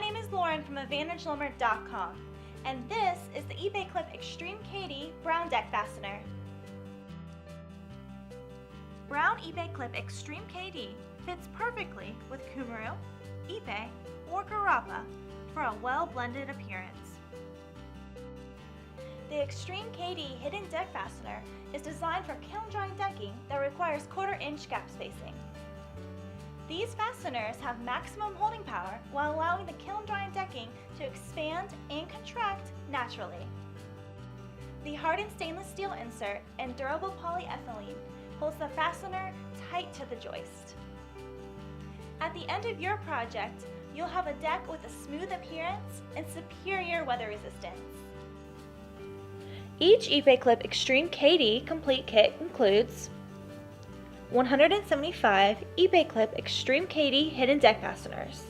name is Lauren from AdvantageLumber.com, and this is the eBay Clip ExtremeKD Brown Deck Fastener. Brown eBay Clip ExtremeKD fits perfectly with Kumaro, Ipe, or Garapa for a well-blended appearance. The ExtremeKD Hidden Deck Fastener is designed for kiln-dried decking that requires 1/4 inch gap spacing. These fasteners have maximum holding power while allowing the kiln-dried decking to expand and contract naturally. The hardened stainless steel insert and durable polyethylene holds the fastener tight to the joist. At the end of your project, you'll have a deck with a smooth appearance and superior weather resistance. Each eBay Clip ExtremeKD complete kit includes 175 eBay Clip ExtremeKD Hidden Deck Fasteners,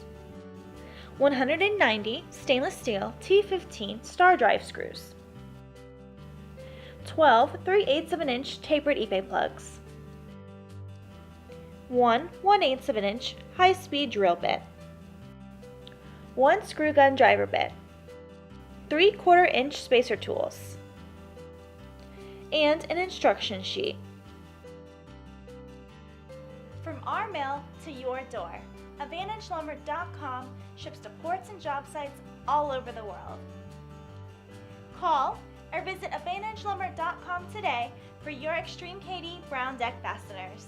190 stainless steel T15 star drive screws, 12 3/8 inch tapered eBay plugs, 1 1/8 inch high-speed drill bit, 1 screw gun driver bit, 3/4 inch spacer tools, and an instruction sheet. From our mill to your door, AdvantageLumber.com ships to ports and job sites all over the world. Call or visit AdvantageLumber.com today for your ExtremeKD Brown Deck Fasteners.